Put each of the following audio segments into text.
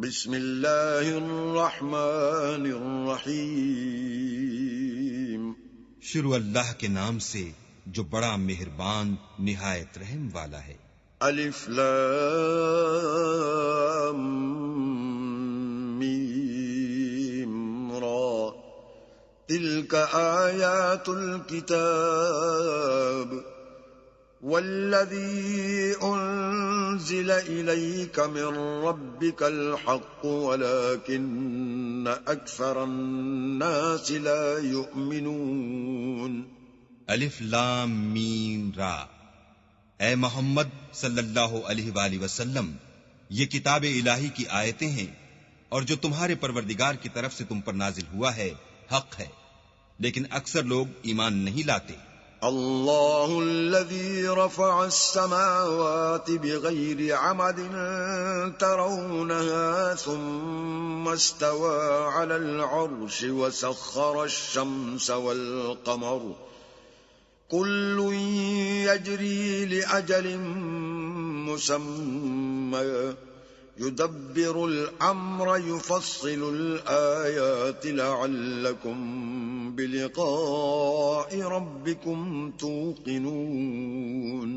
بسم اللہ الرحمن الرحیم۔ شروع اللہ کے نام سے جو بڑا مہربان نہایت رحم والا ہے۔ الف لام میم را تلک آیات الكتاب والذی انزل الیک من ربک الحق ولکن اکثر الناس لا یؤمنون۔ الف لام میم را، اے محمد صلی اللہ علیہ وآلہ وسلم، یہ کتاب الہی کی آیتیں ہیں اور جو تمہارے پروردگار کی طرف سے تم پر نازل ہوا ہے حق ہے، لیکن اکثر لوگ ایمان نہیں لاتے۔ اللہ الذي رفع السماوات بغير عمد ترونها ثم استوى على العرش وسخر الشمس والقمر كل يجري لأجل مسمى يدبر الأمر يفصل الآيات لعلكم بلقاء ربكم توقنون۔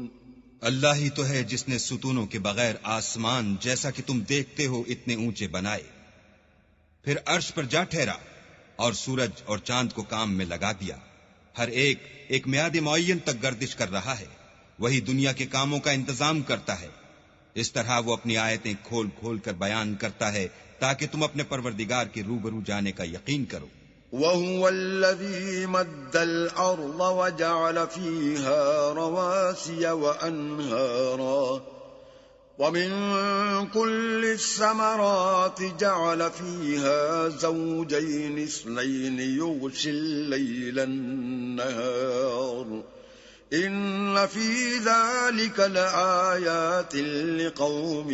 اللہ ہی تو ہے جس نے ستونوں کے بغیر آسمان جیسا کہ تم دیکھتے ہو اتنے اونچے بنائے، پھر عرش پر جا ٹھہرا اور سورج اور چاند کو کام میں لگا دیا، ہر ایک میعاد معین تک گردش کر رہا ہے، وہی دنیا کے کاموں کا انتظام کرتا ہے۔ اس طرح وہ اپنی آیتیں کھول کھول کر بیان کرتا ہے تاکہ تم اپنے پروردگار کے روبرو جانے کا یقین کرو۔ وَهُوَ الَّذِي مَدَّ الْأَرْضَ وَجَعَلَ فِيهَا رَوَاسِيَ وَأَنْهَارًا وَمِن كُلِّ الثَّمَرَاتِ جَعَلَ فِيهَا زَوْجَيْنِ اثْنَيْنِ يُغْشِي اللَّيْلَ النَّهَارَ إِنَّ فِي ذَلِكَ لَآيَاتٍ لِقَوْمٍ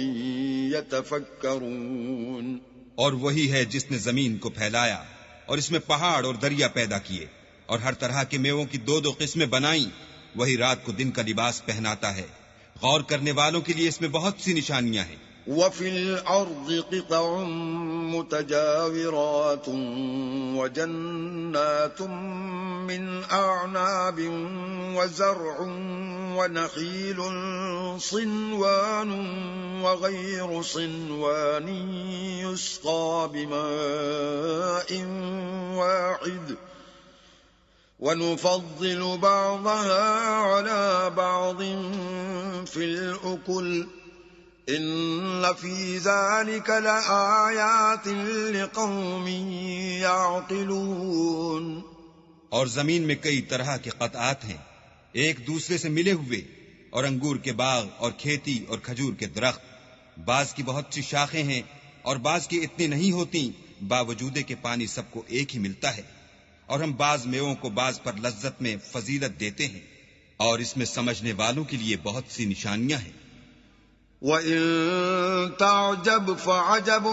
يَتَفَكَّرُونَ۔ اور وہی ہے جس نے زمین کو پھیلایا اور اس میں پہاڑ اور دریا پیدا کیے اور ہر طرح کے میووں کی دو قسمیں بنائیں، وہی رات کو دن کا لباس پہناتا ہے، غور کرنے والوں کے لیے اس میں بہت سی نشانیاں ہیں۔ وَفِي الْأَرْضِ قِطَعٌ مُتَجَاوِرَاتٌ وَجَنَّاتٌ مِّنْ أَعْنَابٍ وَزَرْعٌ وَنَخِيلٌ صِنْوَانٌ وَغَيْرُ صِنْوَانٍ يُسْقَىٰ بِمَاءٍ وَاحِدٍ وَنُفَضِّلُ بَعْضَهَا عَلَىٰ بَعْضٍ فِي الْأُكُلِ إِنَّ فِي ذَلِكَ لَآيَاتٍ لِقَوْمٍ يَعْقِلُونَ۔ اور زمین میں کئی طرح کے قطعات ہیں ایک دوسرے سے ملے ہوئے، اور انگور کے باغ اور کھیتی اور کھجور کے درخت، بعض کی بہت سی شاخیں ہیں اور بعض کی اتنی نہیں ہوتی، باوجود کہ پانی سب کو ایک ہی ملتا ہے، اور ہم بعض میووں کو بعض پر لذت میں فضیلت دیتے ہیں، اور اس میں سمجھنے والوں کے لیے بہت سی نشانیاں ہیں۔ وَإِن تَعْجَبْ فَعَجَبٌ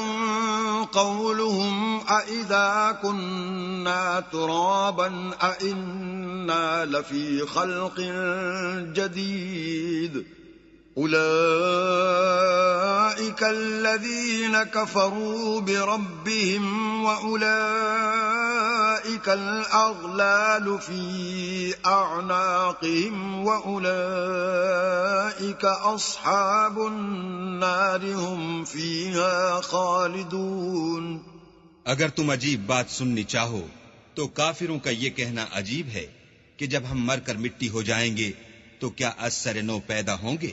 قَوْلُهُمْ أَإِذَا كُنَّا تُرَابًا أَإِنَّا لَفِي خَلْقٍ جَدِيدٍ أُولَئِكَ الَّذِينَ كَفَرُوا بِرَبِّهِمْ وَأُولَئِكَ الْأَغْلَالُ فِي أَعْنَاقِهِمْ وَأُولَئِكَ أَصْحَابُ النَّارِ هُمْ فِيهَا خَالِدُونَ۔ اگر تم عجیب بات سننی چاہو تو کافروں کا یہ کہنا عجیب ہے کہ جب ہم مر کر مٹی ہو جائیں گے تو کیا از سر نو پیدا ہوں گے؟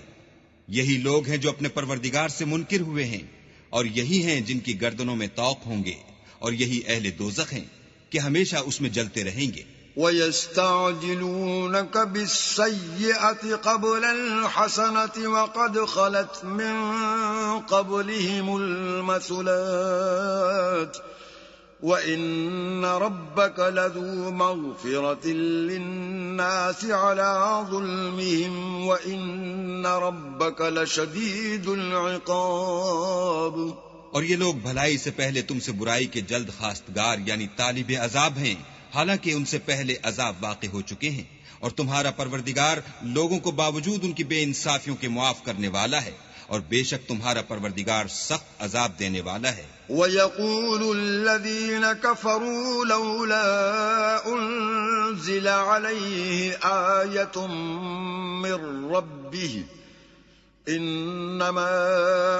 یہی لوگ ہیں جو اپنے پروردگار سے منکر ہوئے ہیں، اور یہی ہیں جن کی گردنوں میں طوق ہوں گے، اور یہی اہل دوزخ ہیں کہ ہمیشہ اس میں جلتے رہیں گے۔ وَيَسْتَعْجِلُونَكَ بِالسَّيِّئَةِ قَبْلَ الْحَسَنَةِ وَقَدْ خَلَتْ مِن قَبْلِهِمُ الْمَثُلَاتُ وَإِنَّ رَبَّكَ لَذُو مَغْفِرَةٍ لِلنَّاسِ عَلَىٰ ظُلْمِهِمْ وَإِنَّ رَبَّكَ لَشَدِيدُ الْعِقَابِ۔ اور یہ لوگ بھلائی سے پہلے تم سے برائی کے جلد خواستگار یعنی طالب عذاب ہیں، حالانکہ ان سے پہلے عذاب واقع ہو چکے ہیں، اور تمہارا پروردگار لوگوں کو باوجود ان کی بے انصافیوں کے معاف کرنے والا ہے، اور بے شک تمہارا پروردگار سخت عذاب دینے والا ہے۔ وَيَقُولُ الَّذِينَ كَفَرُوا لَوْلَا أُنزِلَ عَلَيْهِ آيَةٌ مِّن رَّبِّهِ إِنَّمَا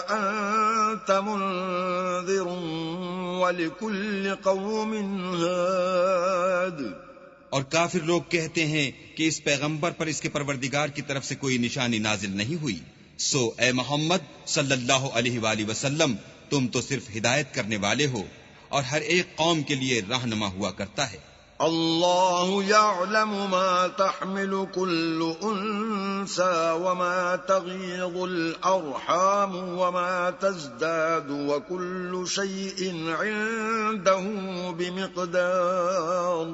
أَنتَ مُنذِرٌ وَلِكُلِّ قَوْمٍ هَادٍ۔ اور کافر لوگ کہتے ہیں کہ اس پیغمبر پر اس کے پروردگار کی طرف سے کوئی نشانی نازل نہیں ہوئی، سو اے محمد صلی اللہ علیہ وآلہ وسلم تم تو صرف ہدایت کرنے والے ہو اور ہر ایک قوم کے لیے رہنما ہوا کرتا ہے۔ اللہ يعلم ما تحمل كل انثى وما تغيض الارحام وما تزداد وكل شيء عنده بمقدار۔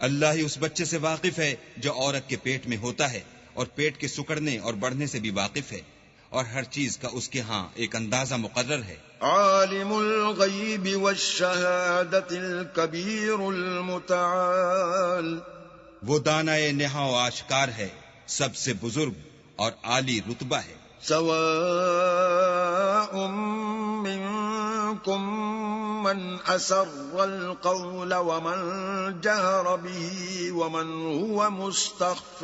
اللہ ہی اس بچے سے واقف ہے جو عورت کے پیٹ میں ہوتا ہے، اور پیٹ کے سکڑنے اور بڑھنے سے بھی واقف ہے، اور ہر چیز کا اس کے ہاں ایک اندازہ مقرر ہے۔ عالم الغیب والشہادۃ الکبیر المتعال۔ وہ دانائے نہا و آشکار ہے، سب سے بزرگ اور عالی رتبہ ہے۔ سواء منکم من اسر القول ومن جہر به ومن هو مستخف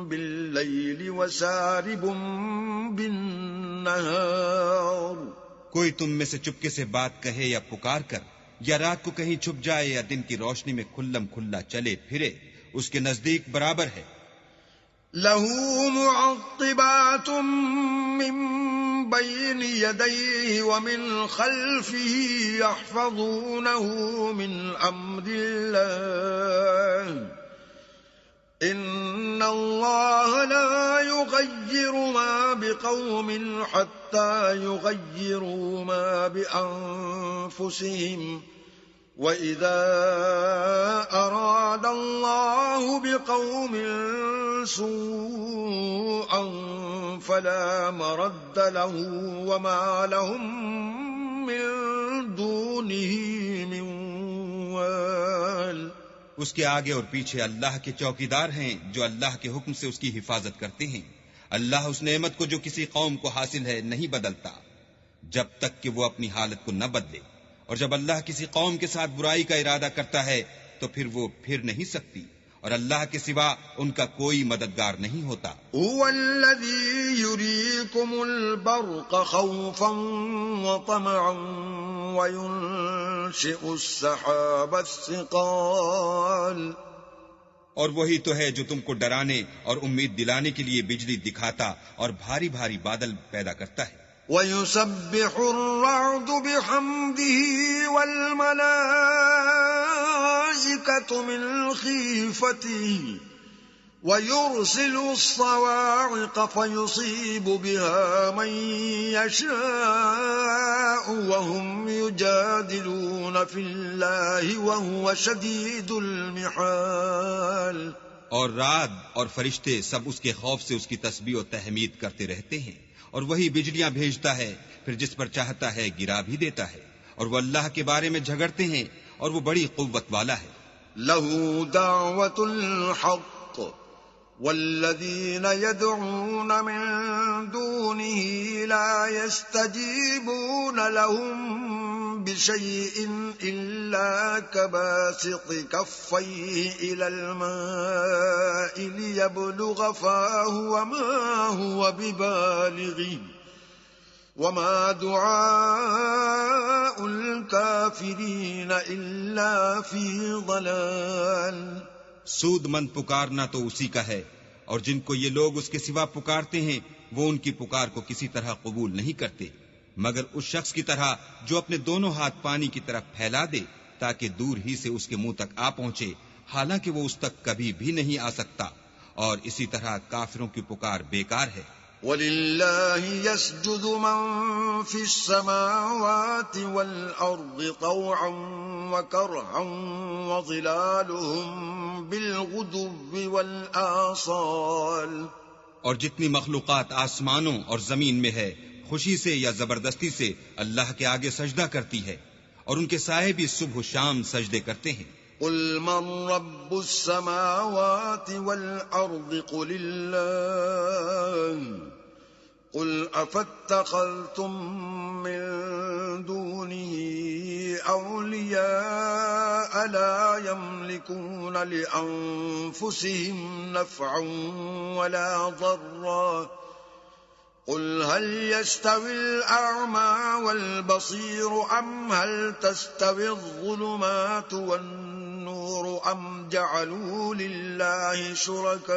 باللیل وسارب بالنہار۔ کوئی تم میں سے چپکے سے بات کہے یا پکار کر، یا رات کو کہیں چھپ جائے یا دن کی روشنی میں کھلم کھلا چلے پھرے، اس کے نزدیک برابر ہے۔ لَهُ مُعَقِّبَاتٌ مِّن بَيْنِ يَدَيْهِ وَمِنْ خَلْفِهِ يَحْفَظُونَهُ مِنْ أَمْرِ اللَّهِ إِنَّ اللَّهَ لَا يُغَيِّرُ مَا بِقَوْمٍ حَتَّى يُغَيِّرُوا مَا بِأَنفُسِهِمْ وَإِذَا أَرَادَ اللَّهُ بِقَوْمٍ سُوءًا فَلَا مَرَدَّ لَهُ وَمَا لَهُم مِّن دُونِهِ مِن وَالٍ۔ اس کے آگے اور پیچھے اللہ کے چوکیدار ہیں جو اللہ کے حکم سے اس کی حفاظت کرتے ہیں۔ اللہ اس نعمت کو جو کسی قوم کو حاصل ہے نہیں بدلتا جب تک کہ وہ اپنی حالت کو نہ بدلے، اور جب اللہ کسی قوم کے ساتھ برائی کا ارادہ کرتا ہے تو پھر وہ پھر نہیں سکتی، اور اللہ کے سوا ان کا کوئی مددگار نہیں ہوتا۔ هو الذي يريكم البرق خوفا وطمعا وينشئ السحاب الثقال۔ اور وہی تو ہے جو تم کو ڈرانے اور امید دلانے کے لیے بجلی دکھاتا اور بھاری بھاری بادل پیدا کرتا ہے۔ وَيُسَبِّحُ الرَّعْدُ بِحَمْدِهِ وَالْمَلَائِكَةُ مِنْ خِيفَتِهِ وَيُرْسِلُ الصَّوَاعِقَ فَيُصِيبُ بِهَا مَن يَشَاءُ وَهُمْ يُجَادِلُونَ فِي اللَّهِ وَهُوَ شَدِيدُ الْمِحَالِ۔ اور رعد اور فرشتے سب اس کے خوف سے اس کی تسبیح و تحمید کرتے رہتے ہیں، اور وہی بجلیاں بھیجتا ہے، پھر جس پر چاہتا ہے گرا بھی دیتا ہے، اور وہ اللہ کے بارے میں جھگڑتے ہیں اور وہ بڑی قوت والا ہے۔ لَهُ دَعْوَةُ الْحَقِّ وَالَّذِينَ يَدْعُونَ مِن دُونِهِ لَا يَسْتَجِيبُونَ لَهُم بِشَيْءٍ إِلَّا كَبَاسِطِ كَفَّيْهِ إِلَى الْمَاءِ لِيَبْلُغَ فَاهُ وَمَا هُوَ بِبَالِغِهِ وَمَا دُعَاءُ الْكَافِرِينَ إِلَّا فِي ضَلَالٍ۔ سود مند پکارنا تو اسی کا ہے، اور جن کو یہ لوگ اس کے سوا پکارتے ہیں وہ ان کی پکار کو کسی طرح قبول نہیں کرتے، مگر اس شخص کی طرح جو اپنے دونوں ہاتھ پانی کی طرف پھیلا دے تاکہ دور ہی سے اس کے منہ تک آ پہنچے، حالانکہ وہ اس تک کبھی بھی نہیں آ سکتا، اور اسی طرح کافروں کی پکار بیکار ہے۔ وَلِلَّهِ يَسْجُدُ مَن فِي السَّمَاوَاتِ وَالْأَرْضِ طَوْعًا وَكَرْهًا وَظِلَالُهُم بِالْغُدُوِّ وَالْآصَالِ۔ اور جتنی مخلوقات آسمانوں اور زمین میں ہے خوشی سے یا زبردستی سے اللہ کے آگے سجدہ کرتی ہے، اور ان کے سائے بھی صبح و شام سجدے کرتے ہیں۔ قُلْ مَن رَّبُّ السَّمَاوَاتِ وَالْأَرْضِ قل أفاتخذتم من دونه أولياء لا يملكون لأنفسهم نفعا ولا ضرا قل هل يستوي الأعمى والبصير أم هل تستوي الظلمات والنور أم جعلوا لله شركاء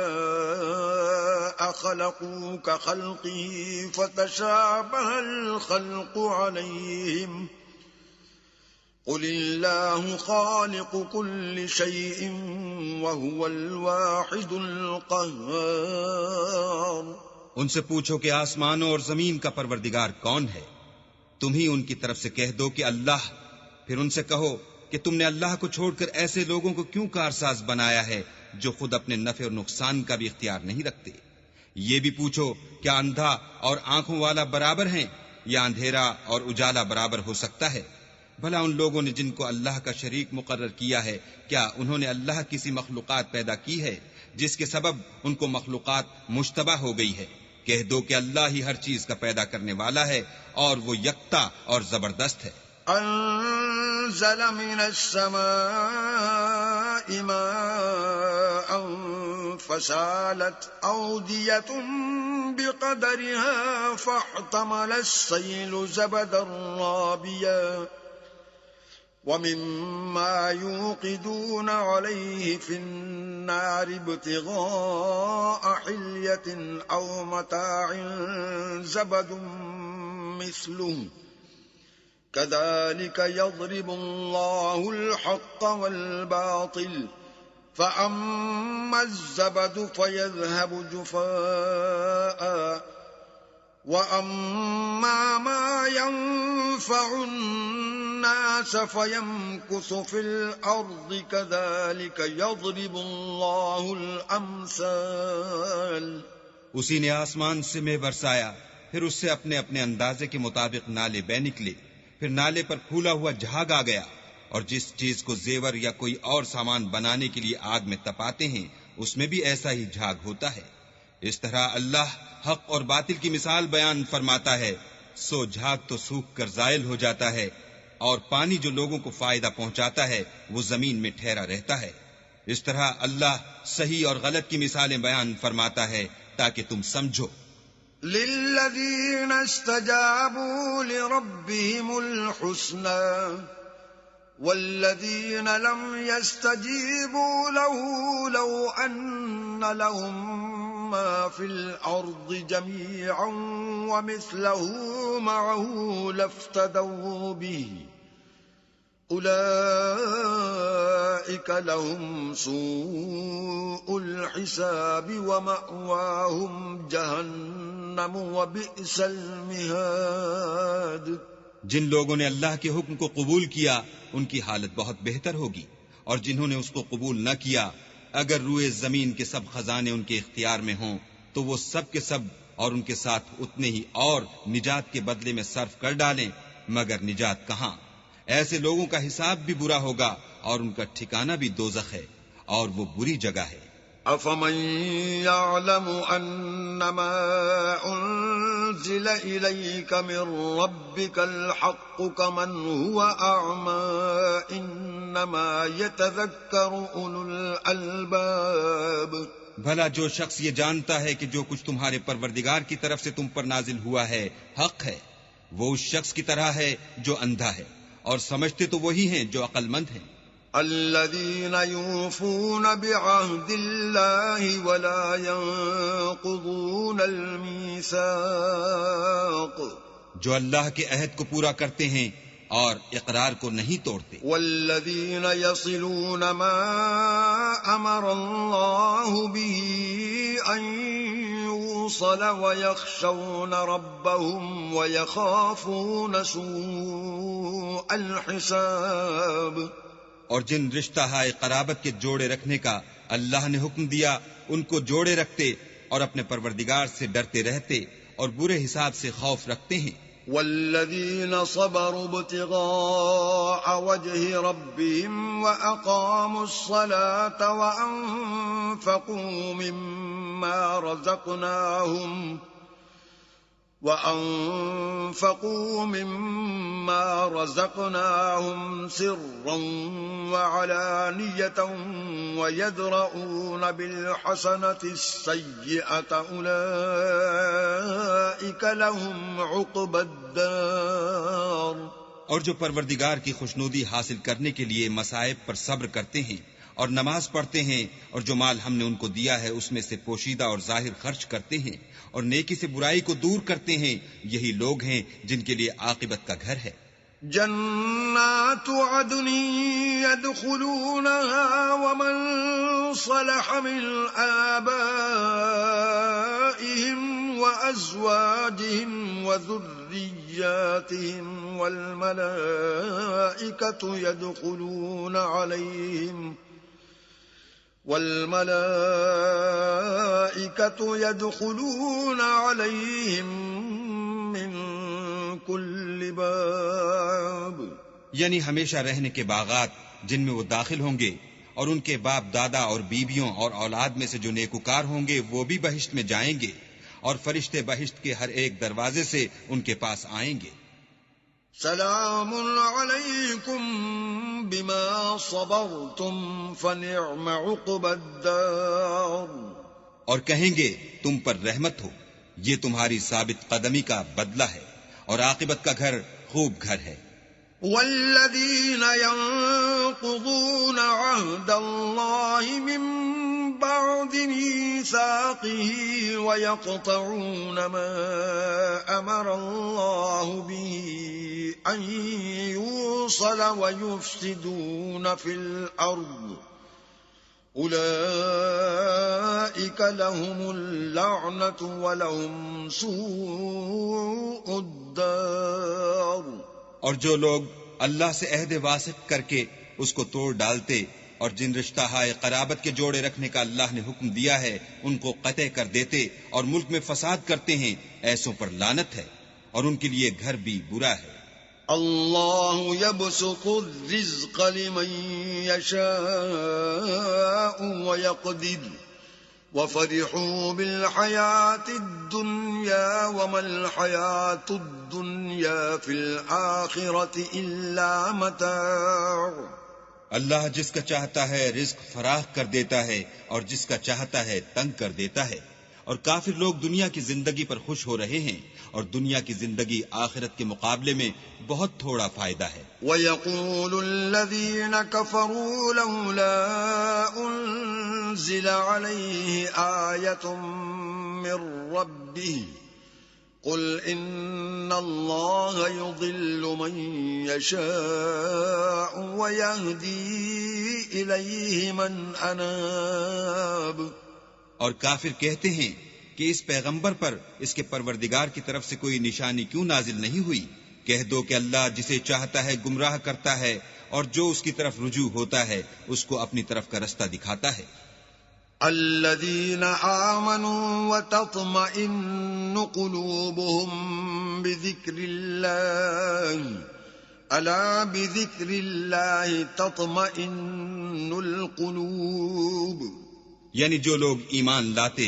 خلقوا كخلقه فتشابه الخلق عليهم قل الله خالق كل شيء وهو الواحد القهار۔ ان سے پوچھو کہ آسمانوں اور زمین کا پروردگار کون ہے؟ تم ہی ان کی طرف سے کہہ دو کہ اللہ۔ پھر ان سے کہو کہ تم نے اللہ کو چھوڑ کر ایسے لوگوں کو کیوں کارساز بنایا ہے جو خود اپنے نفع اور نقصان کا بھی اختیار نہیں رکھتے؟ یہ بھی پوچھو کیا اندھا اور آنکھوں والا برابر ہیں یا اندھیرا اور اجالا برابر ہو سکتا ہے؟ بھلا ان لوگوں نے جن کو اللہ کا شریک مقرر کیا ہے، کیا انہوں نے اللہ کسی مخلوقات پیدا کی ہے جس کے سبب ان کو مخلوقات مشتبہ ہو گئی ہے؟ کہہ دو کہ اللہ ہی ہر چیز کا پیدا کرنے والا ہے اور وہ یکتا اور زبردست ہے۔ انزل من السماء ماء فسالت أودية بقدرها فاحتمل السيل زبدا رابيا ومما يوقدون عليه في النار ابتغاء حلية أو متاع زبد مثله كذلك يضرب الله الحق والباطل فأما الزبد فيذهب جفاء وأما ما ينفع الناس فيمكث في الأرض كذلك يضرب الله الأمثال۔ اسی نے آسمان سے مے برسایا، پھر اس سے اپنے اپنے اندازے کے مطابق نالے بہ نکلے، پھر نالے پر پھولا ہوا جھاگ آ گیا، اور جس چیز کو زیور یا کوئی اور سامان بنانے کے لیے آگ میں تپاتے ہیں اس میں بھی ایسا ہی جھاگ ہوتا ہے۔ اس طرح اللہ حق اور باطل کی مثال بیان فرماتا ہے، سو جھاگ تو سوکھ کر زائل ہو جاتا ہے، اور پانی جو لوگوں کو فائدہ پہنچاتا ہے وہ زمین میں ٹھہرا رہتا ہے۔ اس طرح اللہ صحیح اور غلط کی مثالیں بیان فرماتا ہے تاکہ تم سمجھو۔ للذین استجابوا لربهم الحسنى والذین لم يستجیبوا له لو ان لهم ما في الأرض جميعا ومثله معه لافتدوا به أولئك لهم سوء الحساب ومأواهم جهنم وبئس المهاد۔ جن لوگوں نے اللہ کے حکم کو قبول کیا ان کی حالت بہت بہتر ہوگی، اور جنہوں نے اس کو قبول نہ کیا اگر روئے زمین کے سب خزانے ان کے اختیار میں ہوں تو وہ سب کے سب اور ان کے ساتھ اتنے ہی اور نجات کے بدلے میں صرف کر ڈالیں، مگر نجات کہاں؟ ایسے لوگوں کا حساب بھی برا ہوگا اور ان کا ٹھکانہ بھی دوزخ ہے، اور وہ بری جگہ ہے۔ أفمن يعلم أنما أنزل إليك من ربك الحق كمن هو أعمى إنما يتذكر أولو الألباب۔ بھلا جو شخص یہ جانتا ہے کہ جو کچھ تمہارے پروردگار کی طرف سے تم پر نازل ہوا ہے حق ہے، وہ اس شخص کی طرح ہے جو اندھا ہے، اور سمجھتے تو وہی ہیں جو عقل مند ہیں۔ الذين يوفون بعهد الله ولا ينقضون الميثاق، جو اللہ کے عہد کو پورا کرتے ہیں اور اقرار کو نہیں توڑتے۔ والذين يصلون ما امر الله به ان يوصل ويخشون ربهم ويخافون سوء الحساب۔ اور جن رشتہ ہائے قرابت کے جوڑے رکھنے کا اللہ نے حکم دیا ان کو جوڑے رکھتے اور اپنے پروردگار سے ڈرتے رہتے اور برے حساب سے خوف رکھتے ہیں۔ والذین صبروا ابتغاء وجه ربهم وأقاموا الصلاة وأنفقوا مما رزقناهم وأنفقوا مما رزقناهم سرا وعلانية ويدرؤون بالحسنة السيئة أولئك لهم عقبى الدار. اور جو پروردگار کی خوشنودی حاصل کرنے کے لیے مصائب پر صبر کرتے ہیں اور نماز پڑھتے ہیں اور جو مال ہم نے ان کو دیا ہے اس میں سے پوشیدہ اور ظاہر خرچ کرتے ہیں اور نیکی سے برائی کو دور کرتے ہیں، یہی لوگ ہیں جن کے لیے عاقبت کا گھر ہے. جنات عدن يدخلونها ومن صلح من آبائهم وأزواجهم وذرياتهم والملائكة يدخلون عليهم من كل باب. یعنی ہمیشہ رہنے کے باغات جن میں وہ داخل ہوں گے، اور ان کے باپ دادا اور بیویوں اور اولاد میں سے جو نیکوکار ہوں گے وہ بھی بہشت میں جائیں گے، اور فرشتے بہشت کے ہر ایک دروازے سے ان کے پاس آئیں گے. سلام علیکم بما صبرتم فنعم عقبى الدار. اور کہیں گے تم پر رحمت ہو، یہ تمہاری ثابت قدمی کا بدلہ ہے، اور عاقبت کا گھر خوب گھر ہے. والذین ينقضون عهد الله من بعد ميثاقه ويقطعون ما أمر الله به أن يوصل ويفسدون في الأرض أولئك لهم اللعنة ولهم سوء الدار. اور جو لوگ اللہ سے عہد واثق کر کے اس کو توڑ ڈالتے اور جن رشتہ ہائے قرابت کے جوڑے رکھنے کا اللہ نے حکم دیا ہے ان کو قطع کر دیتے اور ملک میں فساد کرتے ہیں، ایسوں پر لعنت ہے اور ان کے لیے گھر بھی برا ہے. اللہ یبسط الرزق لمن یشاء ویقدر وفرحوا بالحیاة الدنیا وما الحیاة الدنیا فی الآخرة الا متاع. اللہ جس کا چاہتا ہے رزق فراخ کر دیتا ہے اور جس کا چاہتا ہے تنگ کر دیتا ہے، اور کافر لوگ دنیا کی زندگی پر خوش ہو رہے ہیں اور دنیا کی زندگی آخرت کے مقابلے میں بہت تھوڑا فائدہ ہے. وَيَقُولُ الَّذِينَ كَفَرُوا لَوْلَا أُنزِلَ عَلَيْهِ آيَةٌ مِّن رَّبِّهِ قُلْ إِنَّ اللَّهَ يُضِلُّ مَن يَشَاءُ وَيَهْدِي إِلَيْهِ مَنْ أَنَابَ. اور کافر کہتے ہیں کہ اس پیغمبر پر اس کے پروردگار کی طرف سے کوئی نشانی کیوں نازل نہیں ہوئی؟ کہہ دو کہ اللہ جسے چاہتا ہے گمراہ کرتا ہے اور جو اس کی طرف رجوع ہوتا ہے اس کو اپنی طرف کا رستہ دکھاتا ہے. الذين آمنوا وتطمئن قلوبهم بذكر الله ألا بذكر الله تطمئن القلوب. یعنی جو لوگ ایمان لاتے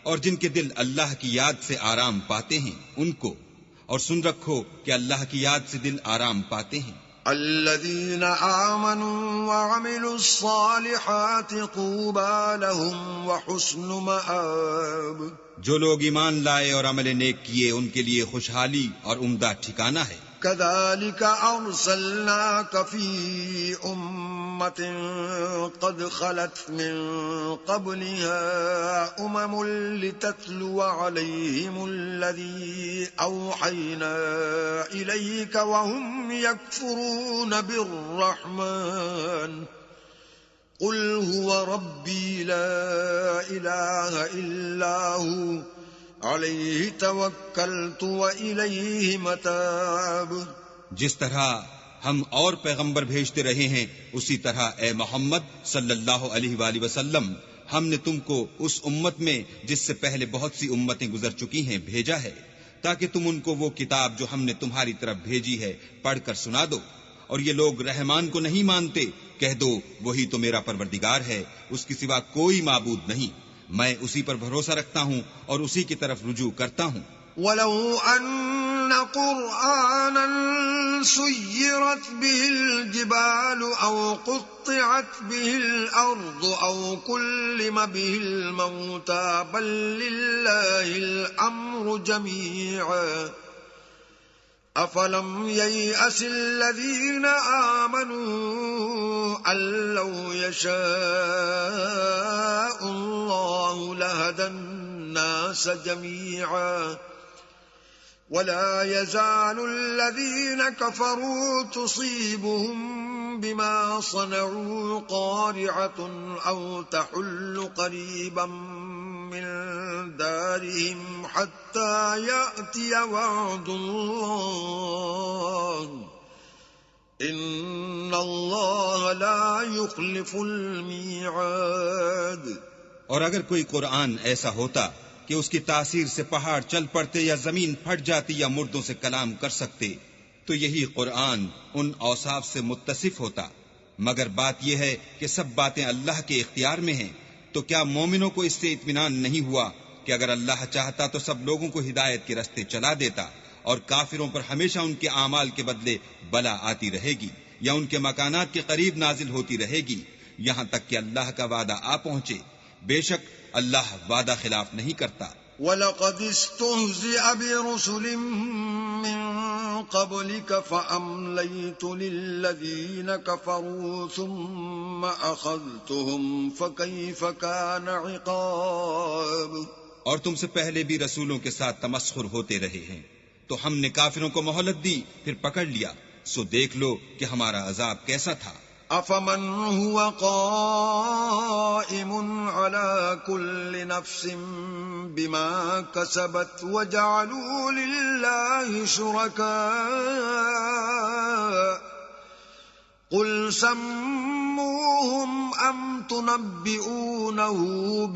اور جن کے دل اللہ کی یاد سے آرام پاتے ہیں ان کو، اور سن رکھو کہ اللہ کی یاد سے دل آرام پاتے ہیں. الذين آمنوا وعملوا الصالحات طوبى لهم وحسن مآب. جو لوگ ایمان لائے اور عمل نیک کیے ان کے لیے خوشحالی اور عمدہ ٹھکانہ ہے. كذلك أرسلناك في أمة قد خلت من قبلها لتتلو عليهم الذي أوحينا إليك وهم يكفرون بالرحمن قل هو ربي لا إله إلا هو علیہ توکلت وإلیہ متاب. جس طرح ہم اور پیغمبر بھیجتے رہے ہیں اسی طرح اے محمد صلی اللہ علیہ وآلہ وسلم ہم نے تم کو اس امت میں جس سے پہلے بہت سی امتیں گزر چکی ہیں بھیجا ہے تاکہ تم ان کو وہ کتاب جو ہم نے تمہاری طرف بھیجی ہے پڑھ کر سنا دو. اور یہ لوگ رحمان کو نہیں مانتے، کہہ دو وہی تو میرا پروردگار ہے، اس کے سوا کوئی معبود نہیں، میں اسی پر بھروسہ رکھتا ہوں اور اسی کی طرف رجوع کرتا ہوں. ولو أن قرآنا سيرت به الجبال أو قطعت به الأرض أو كلم به الموتى بل لله الأمر جميعا أفلم ييأس الذين آمنوا أن لو يشاء الله لهدى الناس جميعا ولا يزال الذين كفروا تصيبهم بما صنعوا قارعة أو تحل قريبا من دارهم حتى يأتي وعد الله إن الله لا يخلف الميعاد. اور اگر کوئی قرآن ایسا ہوتا کہ اس کی تاثیر سے پہاڑ چل پڑتے یا زمین پھٹ جاتی یا مردوں سے کلام کر سکتے تو یہی قرآن ان اوصاف سے متصف ہوتا، مگر بات یہ ہے کہ سب باتیں اللہ کے اختیار میں ہیں. تو کیا مومنوں کو اس سے اطمینان نہیں ہوا کہ اگر اللہ چاہتا تو سب لوگوں کو ہدایت کے راستے چلا دیتا، اور کافروں پر ہمیشہ ان کے اعمال کے بدلے بلا آتی رہے گی یا ان کے مکانات کے قریب نازل ہوتی رہے گی یہاں تک کہ اللہ کا وعدہ آ پہنچے. بے شک اللہ وعدہ خلاف نہیں کرتا. وَلَقَدِ اسْتُهْزِئَ بِرُسُلٍ مِّن قَبْلِكَ فَأَمْلَيْتُ لِلَّذِينَ كَفَرُوا ثُمَّ أَخَذْتُهُمْ فَكَيْفَ كَانَ عِقَابِ. اور تم سے پہلے بھی رسولوں کے ساتھ تمسخر ہوتے رہے ہیں تو ہم نے کافروں کو مہلت دی پھر پکڑ لیا، سو دیکھ لو کہ ہمارا عذاب کیسا تھا. أَفَمَنْ هُوَ قَائِمٌ عَلَى كُلِّ نَفْسٍ بِمَا كَسَبَتْ وَجَعَلُوا لِلَّهِ شُرَكَاءَ قُلْ سَمُّوهُمْ أَمْ تُنَبِّئُونَهُ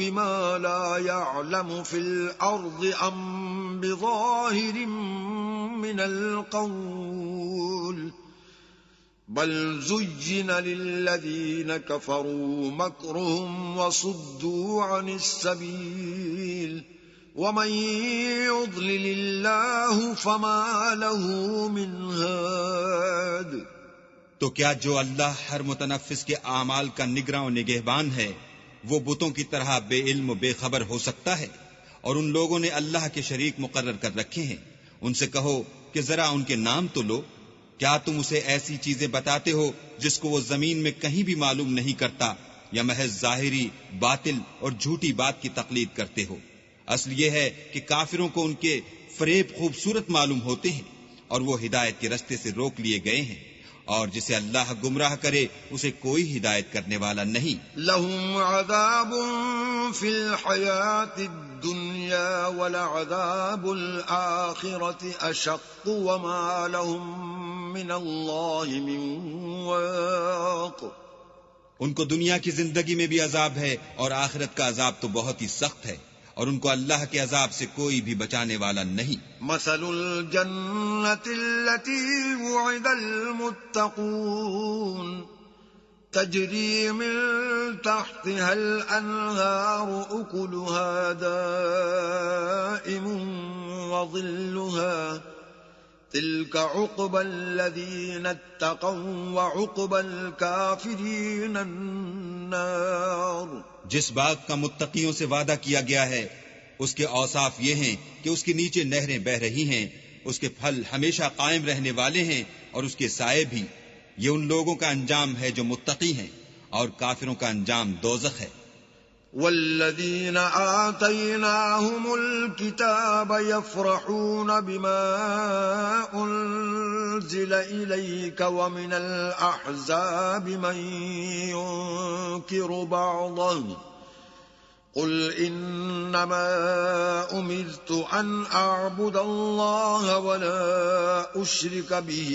بِمَا لَا يَعْلَمُ فِي الْأَرْضِ أَمْ بِظَاهِرٍ مِّنَ الْقَوْلِ بل زين للذين كفروا مكرهم وصدوا عن السبيل ومن يضلل الله فما له من هاد. تو کیا جو اللہ ہر متنفس کے اعمال کا نگراں و نگہبان ہے وہ بتوں کی طرح بے علم و بے خبر ہو سکتا ہے؟ اور ان لوگوں نے اللہ کے شریک مقرر کر رکھے ہیں. ان سے کہو کہ ذرا ان کے نام تو لو. کیا تم اسے ایسی چیزیں بتاتے ہو جس کو وہ زمین میں کہیں بھی معلوم نہیں کرتا، یا محض ظاہری باطل اور جھوٹی بات کی تقلید کرتے ہو؟ اصل یہ ہے کہ کافروں کو ان کے فریب خوبصورت معلوم ہوتے ہیں اور وہ ہدایت کے رستے سے روک لیے گئے ہیں، اور جسے اللہ گمراہ کرے اسے کوئی ہدایت کرنے والا نہیں. لهم عذاب في الحياة الدنيا ولعذاب الآخرة أشق وما لهم من الله من واق. ان کو دنیا کی زندگی میں بھی عذاب ہے اور آخرت کا عذاب تو بہت ہی سخت ہے، اور ان کو اللہ کے عذاب سے کوئی بھی بچانے والا نہیں. مثل الجنة التي وعد المتقون تجري من تحتها الأنهار أكلها دائم وظلها تلك عقبى الذين اتقوا وعقبى الكافرين النار. جس باغ کا متقیوں سے وعدہ کیا گیا ہے اس کے اوصاف یہ ہیں کہ اس کے نیچے نہریں بہ رہی ہیں، اس کے پھل ہمیشہ قائم رہنے والے ہیں اور اس کے سائے بھی. یہ ان لوگوں کا انجام ہے جو متقی ہیں، اور کافروں کا انجام دوزخ ہے. والذين آتيناهم الكتاب يفرحون بما أنزل إليك ومن الأحزاب من ينكر بعضه قل إنما أمرت أن أعبد الله ولا أشرك به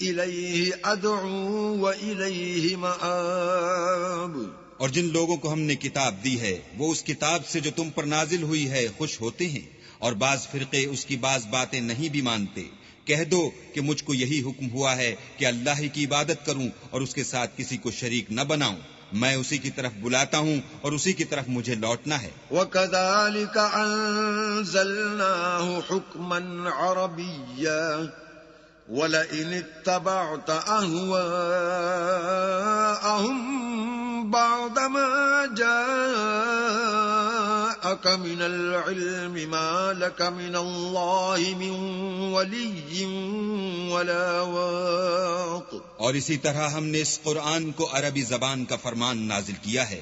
إليه أدعو وإليه مآب. اور جن لوگوں کو ہم نے کتاب دی ہے وہ اس کتاب سے جو تم پر نازل ہوئی ہے خوش ہوتے ہیں، اور بعض فرقے اس کی بعض باتیں نہیں بھی مانتے. کہہ دو کہ مجھ کو یہی حکم ہوا ہے کہ اللہ ہی کی عبادت کروں اور اس کے ساتھ کسی کو شریک نہ بناؤں، میں اسی کی طرف بلاتا ہوں اور اسی کی طرف مجھے لوٹنا ہے. وَكَذَلِكَ أَنزَلْنَاهُ حُكْمًا عَرَبِيًّا وَلَئِنِ اتَّبَعْتَ أَهْوَاءَهُمْ بَعْدَمَا جَاءَكَ مِنَ الْعِلْمِ مَا لَكَ مِنَ اللَّهِ مِنْ وَلِيٍّ وَلَا وَاقٍ. اور اسی طرح ہم نے اس قرآن کو عربی زبان کا فرمان نازل کیا ہے،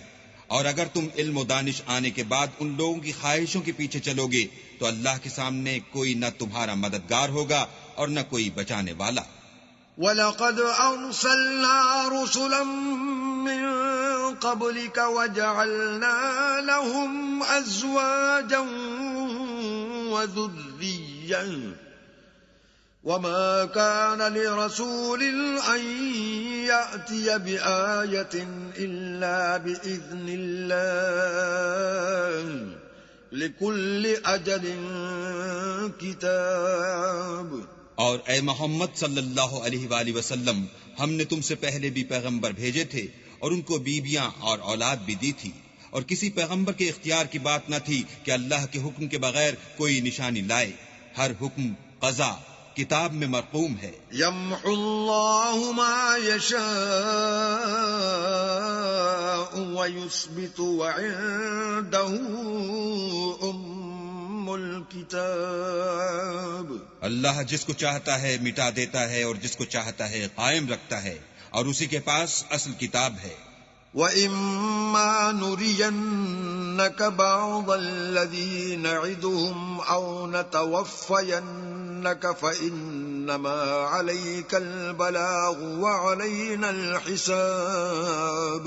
اور اگر تم علم و دانش آنے کے بعد ان لوگوں کی خواہشوں کے پیچھے چلو گے تو اللہ کے سامنے کوئی نہ تمہارا مددگار ہوگا اور نہ کوئی بچانے والا. وَلَقَدْ أَرْسَلْنَا رُسُلًا مِّن قَبْلِكَ وَجَعَلْنَا لَهُمْ أَزْوَاجًا وَذُرِّيَّةً وَمَا كَانَ لِرَسُولٍ أَن يَأْتِيَ بِآيَةٍ إِلَّا بِإِذْنِ اللَّهِ لِكُلِّ أَجَلٍ كِتَابٌ. اور اے محمد صلی اللہ علیہ وآلہ وسلم، ہم نے تم سے پہلے بھی پیغمبر بھیجے تھے اور ان کو بیویاں اور اولاد بھی دی تھی، اور کسی پیغمبر کے اختیار کی بات نہ تھی کہ اللہ کے حکم کے بغیر کوئی نشانی لائے. ہر حکم قضا کتاب میں مرقوم ہے. يَمْحُو اللَّهُ مَا يَشَاءُ وَيُثْبِتُ وَعِندَهُ الكتاب. اللہ جس کو چاہتا ہے مٹا دیتا ہے اور جس کو چاہتا ہے قائم رکھتا ہے، اور اسی کے پاس اصل کتاب ہے. وَإِمَّا نُرِيَنَّكَ بَعْضَ الَّذِي نَعِدُهُمْ أَوْ نَتَوَفَّيَنَّكَ فَإِنَّمَا عَلَيْكَ الْبَلَاغُ وَعَلَيْنَا الْحِسَابُ.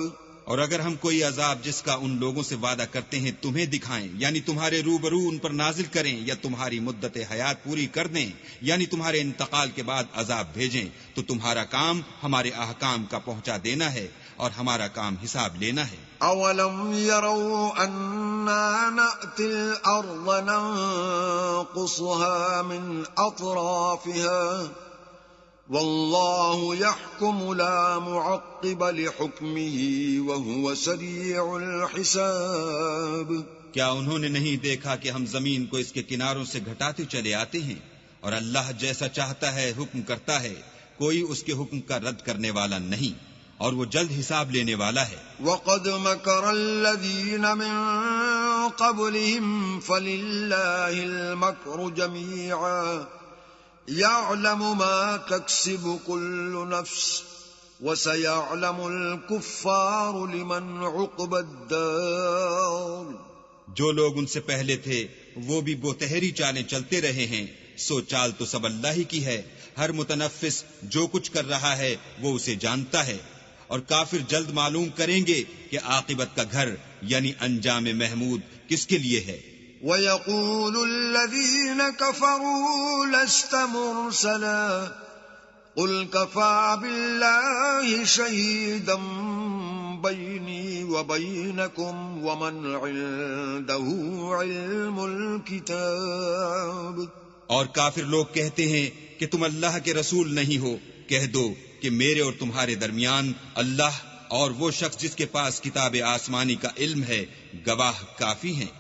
اور اگر ہم کوئی عذاب جس کا ان لوگوں سے وعدہ کرتے ہیں تمہیں دکھائیں، یعنی تمہارے روبرو ان پر نازل کریں، یا تمہاری مدت حیات پوری کر دیں، یعنی تمہارے انتقال کے بعد عذاب بھیجیں، تو تمہارا کام ہمارے احکام کا پہنچا دینا ہے اور ہمارا کام حساب لینا ہے. اولم يروا انا نأتي الارض ننقصها من اطرافها والله يحكم لا معقب لحكمه وهو سريع الحساب. کیا انہوں نے نہیں دیکھا کہ ہم زمین کو اس کے کناروں سے گھٹاتے چلے آتے ہیں، اور اللہ جیسا چاہتا ہے حکم کرتا ہے، کوئی اس کے حکم کا رد کرنے والا نہیں، اور وہ جلد حساب لینے والا ہے. وَقَدْ مَكَرَ الَّذِينَ مِن قَبْلِهِمْ فَلِلَّهِ الْمَكْرُ جَمِيعًا يَعْلَمُ مَا تَكْسِبُ كُلُّ نَفْسٍ وَسَيَعْلَمُ الْكُفَّارُ لِمَنْ عُقْبَى الدَّارِ. جو لوگ ان سے پہلے تھے وہ بھی بتہری چالیں چلتے رہے ہیں، سو چال تو سب اللہ ہی کی ہے. ہر متنفس جو کچھ کر رہا ہے وہ اسے جانتا ہے، اور کافر جلد معلوم کریں گے کہ عاقبت کا گھر یعنی انجام محمود کس کے لیے ہے. وَيَقُولُ الَّذِينَ كَفَرُوا لَسْتَ مُرْسَلًا قُلْ كَفَى بِاللَّهِ شَهِيدًا بَيْنِي وَبَيْنَكُمْ وَمَنْ عِندَهُ عِلْمُ الْكِتَابِ. اور کافر لوگ کہتے ہیں کہ تم اللہ کے رسول نہیں ہو. کہہ دو کہ میرے اور تمہارے درمیان اللہ اور وہ شخص جس کے پاس کتاب آسمانی کا علم ہے گواہ کافی ہیں.